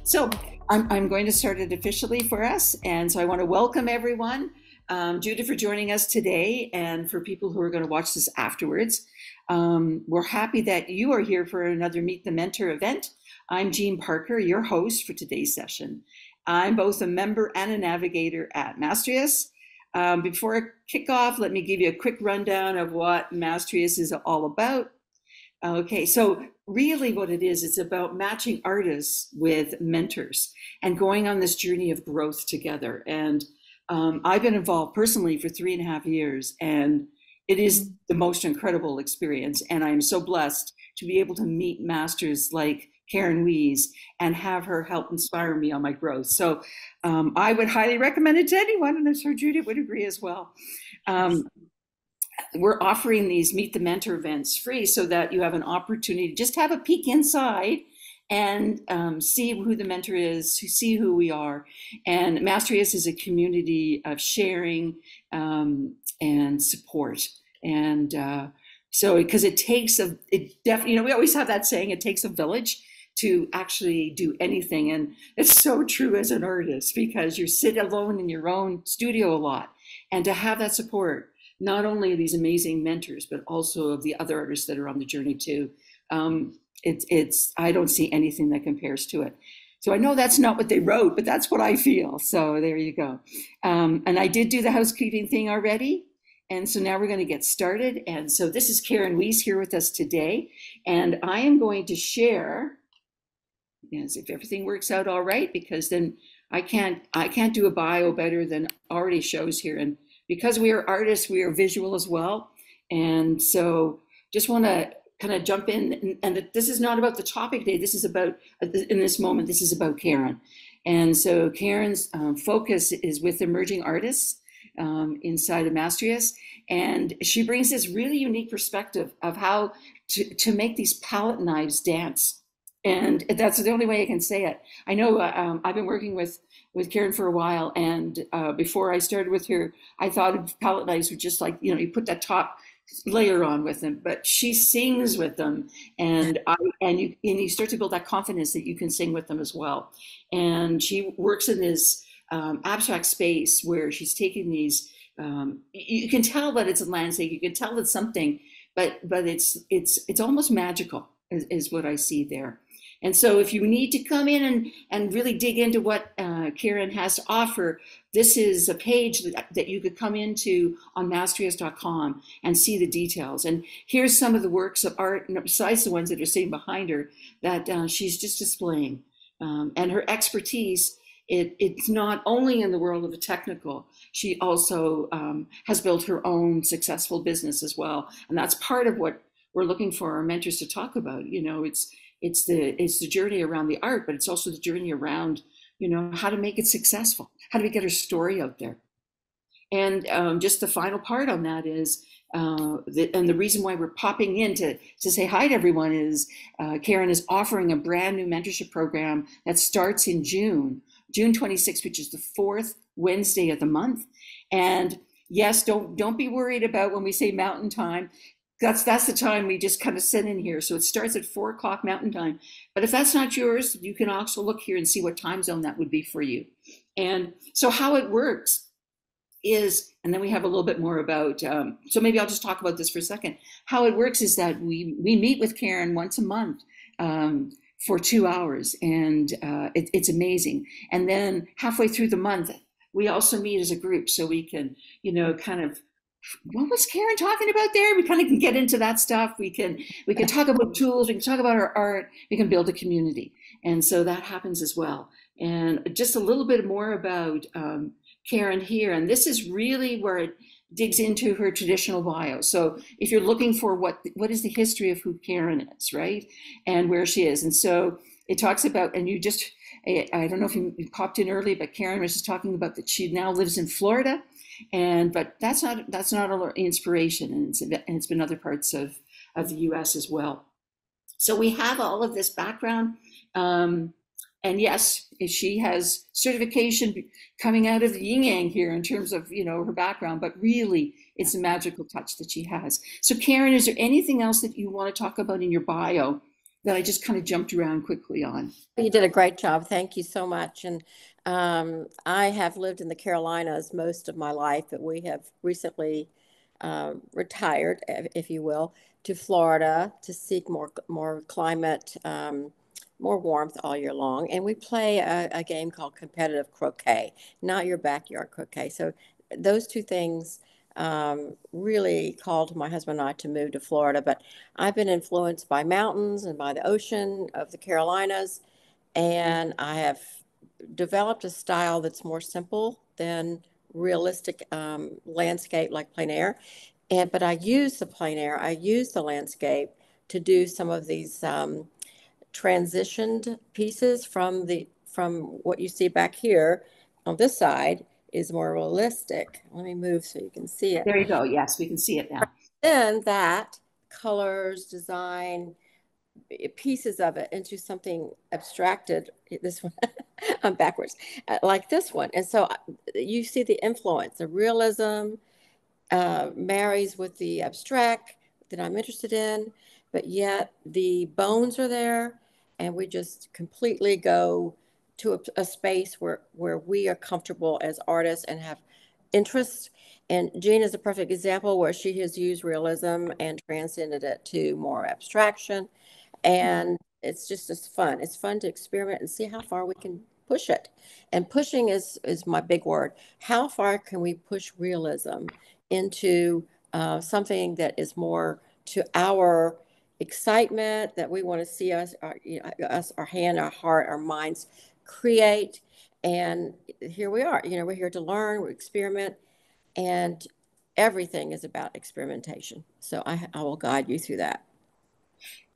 So I'm going to start it officially for us. And so I want to welcome everyone. Judith, for joining us today, and for people who are going to watch this afterwards. We're happy that you are here for another Meet the Mentor event. I'm Jean Parker, your host for today's session. I'm both a member and a navigator at Mastrius. Before I kick off, let me give you a quick rundown of what Mastrius is all about. Okay, so really what it is, it's about matching artists with mentors and going on this journey of growth together. And I've been involved personally for 3.5 years, and it is the most incredible experience. And I'm so blessed to be able to meet masters like Karen Wiese and have her help inspire me on my growth. So I would highly recommend it to anyone, and I'm sure Judith would agree as well. We're offering these Meet the Mentor events free so that you have an opportunity to just have a peek inside and see who the mentor is, see who we are. And Mastrius is a community of sharing and support. And so, because it takes we always have that saying, it takes a village to actually do anything. And it's so true as an artist, because you sit alone in your own studio a lot. And to have that support, not only of these amazing mentors, but also of the other artists that are on the journey too. I don't see anything that compares to it. So I know that's not what they wrote, but that's what I feel. So there you go. And I did do the housekeeping thing already. And so now we're going to get started. And so this is Karen Wiese here with us today. And I am going to share, as if everything works out all right, because then I can't do a bio better than already shows here. And because we are artists, we are visual as well. And so just want to kind of jump in, and this is not about the topic today. This is about, in this moment, this is about Karen. And so Karen's focus is with emerging artists inside of Mastrius. And she brings this really unique perspective of how to make these palette knives dance. And that's the only way I can say it. I know I've been working with Karen for a while, and before I started with her, I thought of palette knives were just like, you put that top layer on with them, but she sings with them, and you start to build that confidence that you can sing with them as well. And she works in this abstract space where she's taking these. You can tell that it's a landscape. You can tell it's something, but it's almost magical, is what I see there. And so if you need to come in and really dig into what Karen has to offer, this is a page that you could come into on mastrius.com and see the details. And here's some of the works of art, besides the ones that are sitting behind her, that she's just displaying. And her expertise, it's not only in the world of the technical, she also has built her own successful business as well. And that's part of what we're looking for our mentors to talk about. It's the journey around the art, but it's also the journey around, how to make it successful. How do we get our story out there? And just the final part on that is, and the reason why we're popping in to say hi to everyone is Karen is offering a brand new mentorship program that starts in June 26th, which is the fourth Wednesday of the month. And yes, don't be worried about when we say mountain time. That's the time we just kind of sit in here. So it starts at 4 o'clock Mountain Time. But if that's not yours, you can also look here and see what time zone that would be for you. And so how it works is, and then we have a little bit more about, so maybe I'll just talk about this for a second. How it works is that we meet with Karen once a month for 2 hours, and it's amazing. And then halfway through the month, we also meet as a group so we can, kind of, what was Karen talking about there? We kind of can get into that stuff. We can talk about tools. We can talk about our art. We can build a community, and so that happens as well. And just a little bit more about Karen here, and this is really where it digs into her traditional bio. So if you're looking for what is the history of who Karen is, right, and where she is, and so it talks about, and I don't know if you popped in early, but Karen was just talking about that she now lives in Florida. But that's not our inspiration, and it's been other parts of the U.S. as well. So we have all of this background, and yes, she has certification coming out of the yin yang here in terms of her background, but really it's a magical touch that she has. So Karen, is there anything else that you want to talk about in your bio that I just kind of jumped around quickly on. You did a great job. Thank you so much. And I have lived in the Carolinas most of my life, but we have recently retired, if you will, to Florida to seek more climate, more warmth all year long. And we play a game called competitive croquet, not your backyard croquet. So those two things really called my husband and I to move to Florida. But I've been influenced by mountains and by the ocean of the Carolinas, and I have developed a style that's more simple than realistic landscape like plein air. But I use the plein air, I use the landscape to do some of these transitioned pieces from what you see back here on this side is more realistic. Let me move so you can see it. There you go. Yes, we can see it now. Then that colors, design, pieces of it into something abstracted. This one, I'm backwards, like this one. And so you see the influence, the realism marries with the abstract that I'm interested in, but yet the bones are there, and we just completely go to a space where we are comfortable as artists and have interest. And Jean is a perfect example where she has used realism and transcended it to more abstraction, and it's just as fun. It's fun to experiment and see how far we can push it. And pushing is my big word. How far can we push realism into something that is more to our excitement, that we want to see us, our hand, our heart, our minds create. And here we are. We're here to learn, we experiment, and everything is about experimentation. So I will guide you through that.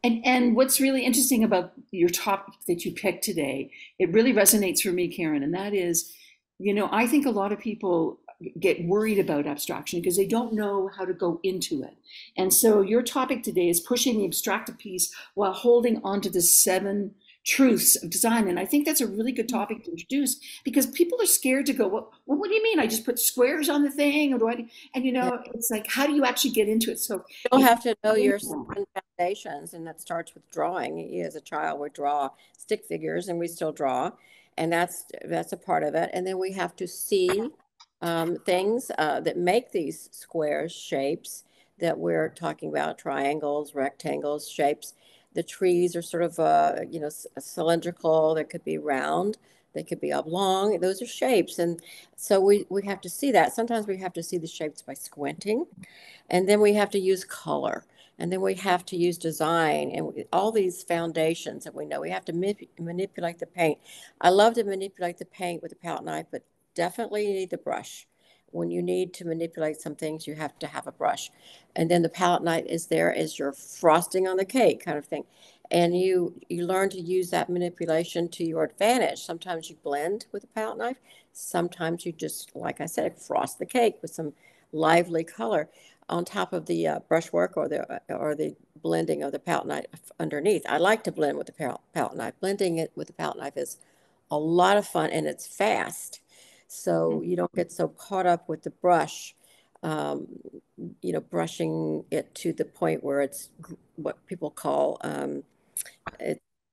And what's really interesting about your topic that you picked today, it really resonates for me, Karen, and that is, I think a lot of people get worried about abstraction because they don't know how to go into it. And so your topic today is pushing the abstractive piece while holding on to the seven truths of design. And I think that's a really good topic to introduce because people are scared to go, well, what do you mean? I just put squares on the thing, or do I? And Yeah. it's like, how do you actually get into it? So You'll if have to know your seven foundations, and that starts with drawing. As a child, we draw stick figures, and we still draw, and that's a part of it. And then we have to see things that make these squares, shapes that we're talking about, triangles, rectangles, shapes. The trees are sort of cylindrical. They could be round. They could be oblong. Those are shapes, and so we have to see that. Sometimes we have to see the shapes by squinting. And then we have to use color. And then we have to use design and all these foundations that we know. We have to manipulate the paint. I love to manipulate the paint with a palette knife, but definitely you need the brush. When you need to manipulate some things, you have to have a brush. And then the palette knife is there as your frosting on the cake kind of thing. And you learn to use that manipulation to your advantage. Sometimes you blend with a palette knife. Sometimes you just, like I said, frost the cake with some lively color on top of the brushwork or the blending of the palette knife underneath. I like to blend with the palette knife. Blending it with the palette knife is a lot of fun, and it's fast. So you don't get so caught up with the brush, brushing it to the point where it's what people call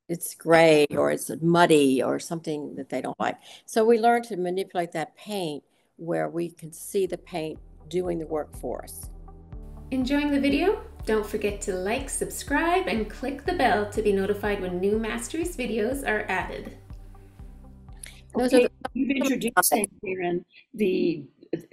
it's gray or it's muddy or something that they don't like. So we learn to manipulate that paint where we can see the paint doing the work for us. Enjoying the video? Don't forget to like, subscribe, and click the bell to be notified when new Masteries videos are added. Okay, you've introduced, Karen,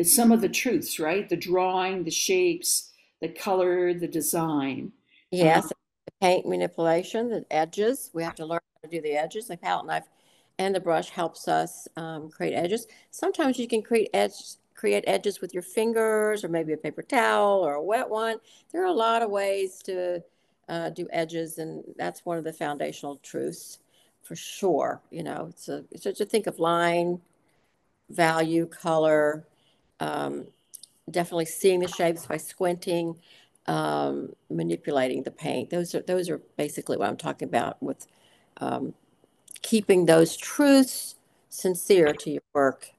some of the truths, right? The drawing, the shapes, the color, the design. Yes, the paint manipulation, the edges. We have to learn how to do the edges. The palette knife and the brush helps us create edges. Sometimes you can create edges with your fingers, or maybe a paper towel or a wet one. There are a lot of ways to do edges, and that's one of the foundational truths for sure. It's to think of line, value, color, definitely seeing the shapes by squinting, manipulating the paint. Those are basically what I'm talking about with keeping those truths sincere to your work.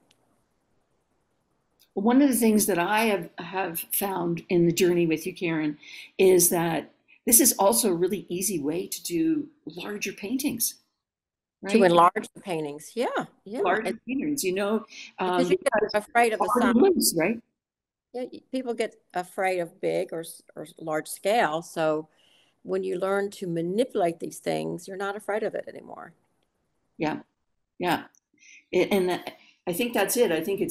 One of the things that I have found in the journey with you, Karen, is that this is also a really easy way to do larger paintings, To right? enlarge the paintings. Yeah. Larger paintings, Because you get because afraid of the size. loose, right? Yeah, people get afraid of big or large scale. So when you learn to manipulate these things, you're not afraid of it anymore. Yeah, yeah. I think that's it. I think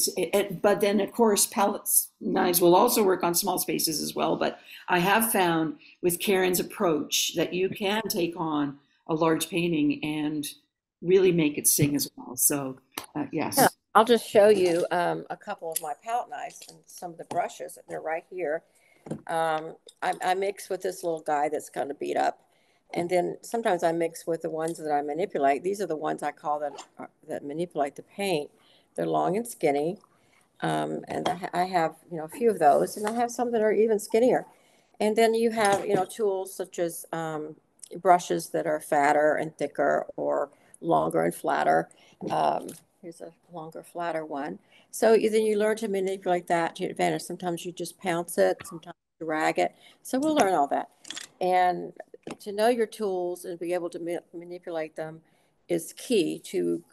but then of course pallets knives will also work on small spaces as well. But I have found with Karen's approach that you can take on a large painting and really make it sing as well. So Yeah, yes. I'll just show you a couple of my palette knives and some of the brushes. They're right here. I mix with this little guy that's kind of beat up. And then sometimes I mix with the ones that I manipulate. These are the ones I call that manipulate the paint. They're long and skinny. And I have, a few of those, and I have some that are even skinnier. And then you have, tools such as brushes that are fatter and thicker or longer and flatter. Here's a longer, flatter one. So then you learn to manipulate that to your advantage. Sometimes you just pounce it, sometimes you drag it. So we'll learn all that. And to know your tools and be able to manipulate them is key to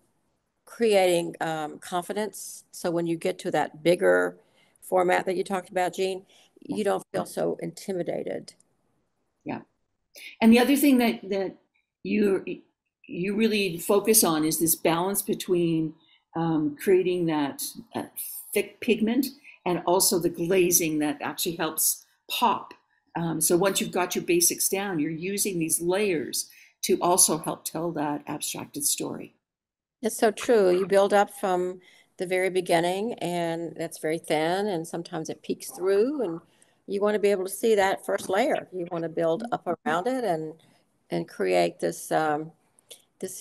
creating confidence. So when you get to that bigger format that you talked about, Jean, you don't feel so intimidated. Yeah. And the other thing that you you really focus on is this balance between creating that thick pigment and also the glazing that actually helps pop. So once you've got your basics down, you're using these layers to also help tell that abstracted story. It's so true. You build up from the very beginning, and that's very thin, and sometimes it peeks through, and you want to be able to see that first layer. You want to build up around it and create this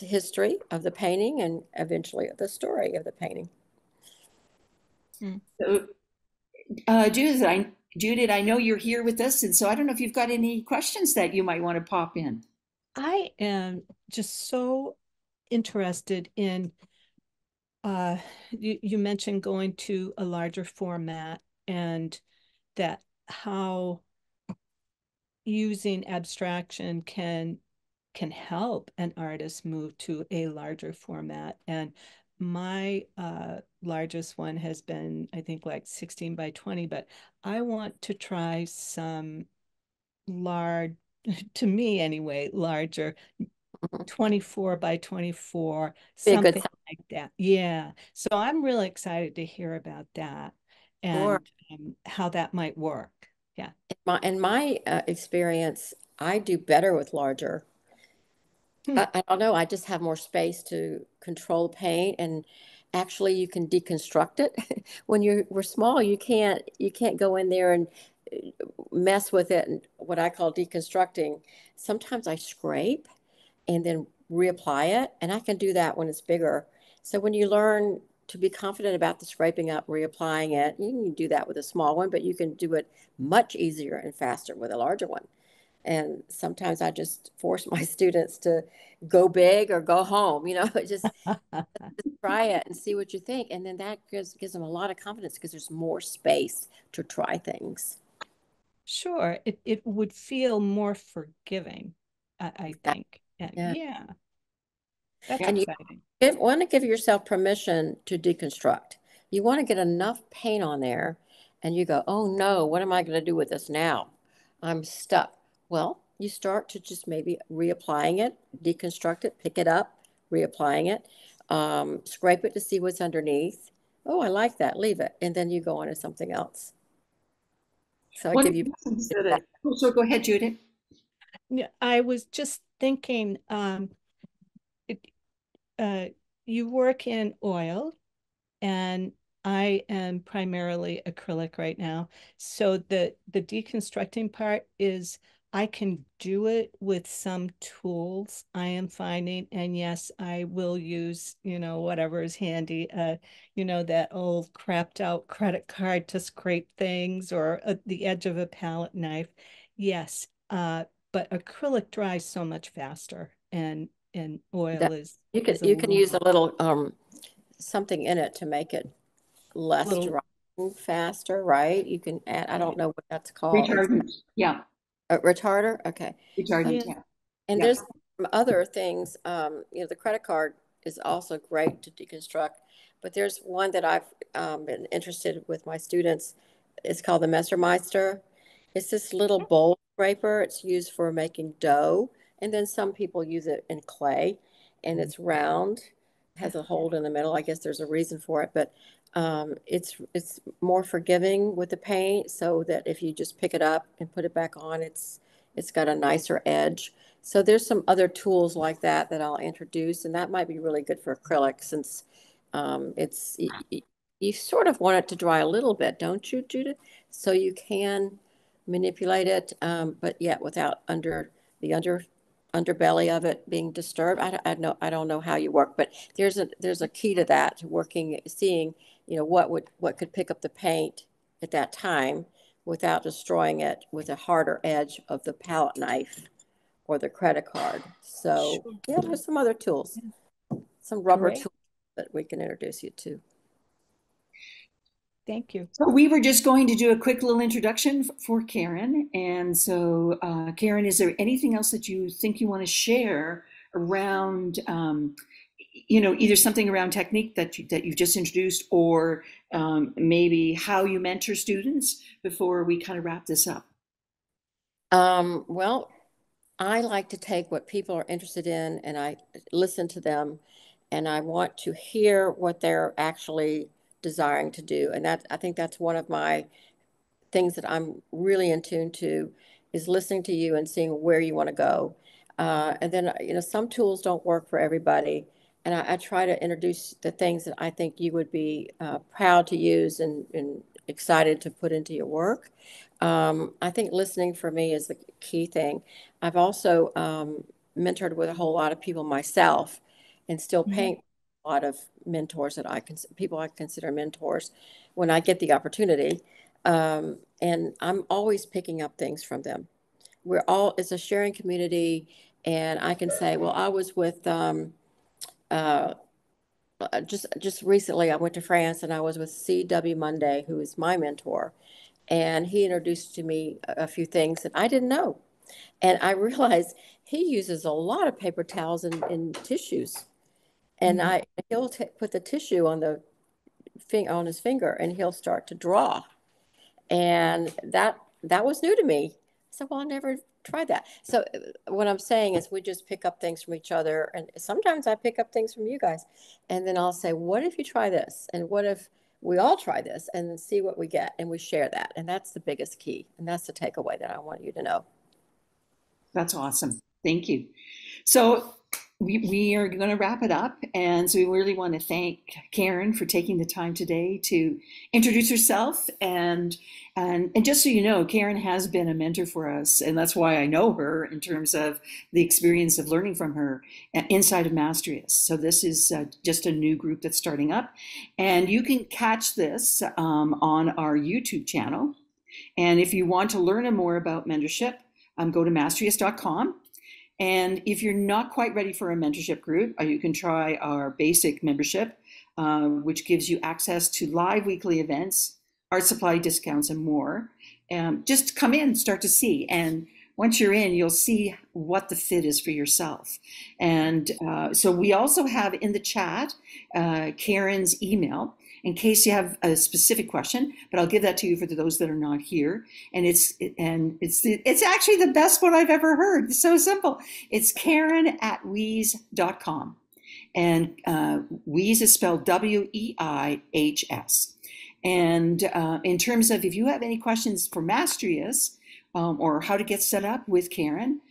history of the painting and eventually the story of the painting. So, Judith, I know you're here with us, and so I don't know if you've got any questions that you might want to pop in. I am just so interested in, you mentioned going to a larger format and that how using abstraction can help an artist move to a larger format. And my largest one has been, I think, like 16 by 20, but I want to try some large, to me anyway, larger 24 by 24, something like that. Yeah. So I'm really excited to hear about that and how that might work. Yeah. In my experience, I do better with larger. I don't know. I just have more space to control paint, and actually, you can deconstruct it. When we're small, you can't go in there and mess with it. And what I call deconstructing. Sometimes I scrape and then reapply it, and I can do that when it's bigger. So when you learn to be confident about the scraping up, reapplying it, you can do that with a small one, but you can do it much easier and faster with a larger one. And sometimes I just force my students to go big or go home, just try it and see what you think. And then that gives them a lot of confidence because there's more space to try things. Sure. It would feel more forgiving, I think. Yeah. That's exciting. You want to give yourself permission to deconstruct. You want to get enough paint on there and you go, oh no, what am I going to do with this now? I'm stuck. Well, you start to just maybe reapplying it, deconstruct it, pick it up, reapplying it, scrape it to see what's underneath. Oh, I like that. Leave it. And then you go on to something else. So I give you. So go ahead, Judith. Yeah, I was just thinking, you work in oil, and I am primarily acrylic right now. So the deconstructing part is I can do it with some tools I am finding. And yes, I will use, whatever is handy, that old crapped out credit card to scrape things or the edge of a palette knife. Yes. But acrylic dries so much faster and oil is you can use a little something in it to make it less dry, faster, right? You can add, I don't know what that's called. Retardant. Yeah. Retarder? Okay. Retardant, Yeah. yeah. And Yeah. there's some other things, the credit card is also great to deconstruct, but there's one that I've been interested with my students. It's called the Messermeister. It's this little bowl scraper. It's used for making dough, and then some people use it in clay, and it's round, has a hole in the middle. I guess there's a reason for it, but it's more forgiving with the paint, so that if you just pick it up and put it back on, it's got a nicer edge. So there's some other tools like that that I'll introduce, and that might be really good for acrylic since it's you sort of want it to dry a little bit, don't you, Judith? So you can manipulate it, but yet without the underbelly of it being disturbed. I don't know how you work, but there's a key to that, to working, seeing, what could pick up the paint at that time without destroying it with a harder edge of the palette knife or the credit card. So Sure. yeah, there's some other tools, some rubber Great. tools that we can introduce you to. Thank you. So we were just going to do a quick little introduction for Karen. And so, Karen, is there anything else that you think you want to share around, either something around technique that you've just introduced, or maybe how you mentor students before we kind of wrap this up? Well, I like to take what people are interested in and I listen to them, and I want to hear what they're actually desiring to do. And I think that's one of my things that I'm really in tune to, is listening to you and seeing where you want to go. And then, some tools don't work for everybody. And I try to introduce the things that I think you would be proud to use and excited to put into your work. I think listening for me is the key thing. I've also mentored with a whole lot of people myself, and still Mhm. paying a lot of mentors that people I consider mentors when I get the opportunity. And I'm always picking up things from them. It's a sharing community. And I can say, well, I was with, uh, just recently, I went to France and I was with C.W. Monday, who is my mentor. And he introduced to me a few things that I didn't know. And I realized he uses a lot of paper towels and tissues. And Mhm. he'll put the tissue on on his finger, and he'll start to draw. And that was new to me. So, well, I never tried that. So what I'm saying is we just pick up things from each other, and sometimes I pick up things from you guys, and then I'll say, what if you try this, and what if we all try this, and see what we get, and we share that. And that's the biggest key, and that's the takeaway that I want you to know. That's awesome. Thank you. So we are going to wrap it up. And so we really want to thank Karen for taking the time today to introduce herself. And just so you know, Karen has been a mentor for us. And that's why I know her, in terms of the experience of learning from her inside of Mastrius. So this is just a new group that's starting up. And you can catch this on our YouTube channel. And if you want to learn more about mentorship, go to mastrius.com. And if you're not quite ready for a mentorship group, you can try our basic membership, which gives you access to live weekly events, art supply discounts, and more. Just come in, start to see. And once you're in, you'll see what the fit is for yourself. And so we also have in the chat Karen's email, in case you have a specific question, but I'll give that to you for those that are not here. And it's actually the best one I've ever heard. It's so simple. It's Karen@weis.com. And Weis is spelled WEIHS. And in terms of, if you have any questions for Mastrius, or how to get set up with Karen,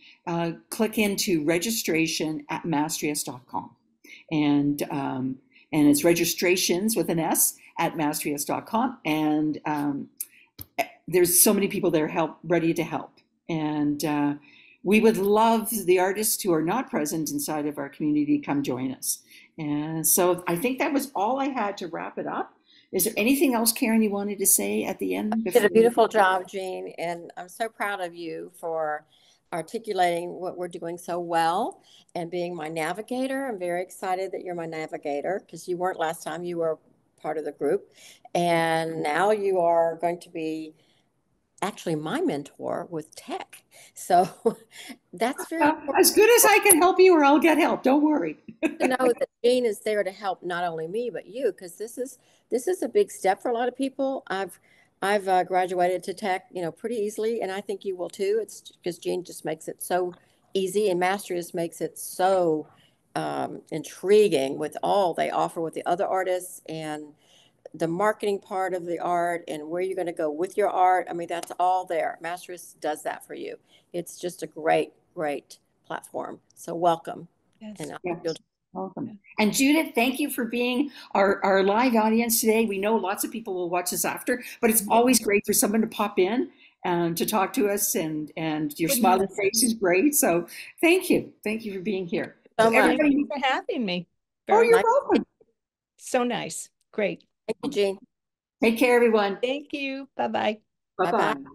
click into registration@mastrius.com. And it's registrations with an S at mastrius.com. And there's so many people there ready to help. And we would love the artists who are not present inside of our community to come join us. And so I think that was all I had to wrap it up. Is there anything else, Karen, you wanted to say at the end? You did a beautiful job, Jean, and I'm so proud of you for articulating what we're doing so well and being my navigator. I'm very excited that you're my navigator, because you weren't last time. You were part of the group, and now you are going to be actually my mentor with tech. So that's very Well, important as good as I can help you, or I'll get help. Don't worry. to know that Jean is there to help not only me but you, because this is a big step for a lot of people. I've graduated to tech, pretty easily, and I think you will too. It's because Jean just makes it so easy, and Mastery just makes it so intriguing with all they offer with the other artists and the marketing part of the art and where you're going to go with your art. I mean, that's all there. Masterist does that for you. It's just a great, great platform. So welcome. Yes. And Yes. Welcome. And Judith, thank you for being our live audience today. We know lots of people will watch this after, but it's always great for someone to pop in and to talk to us, and your smiling face is great. So thank you. Thank you for being here. So much. Thank you for having me. Oh, Very you're nice. welcome. So nice. Great. Thank you, Jean. Take care, everyone. Thank you. Bye-bye. Bye-bye. Bye-bye.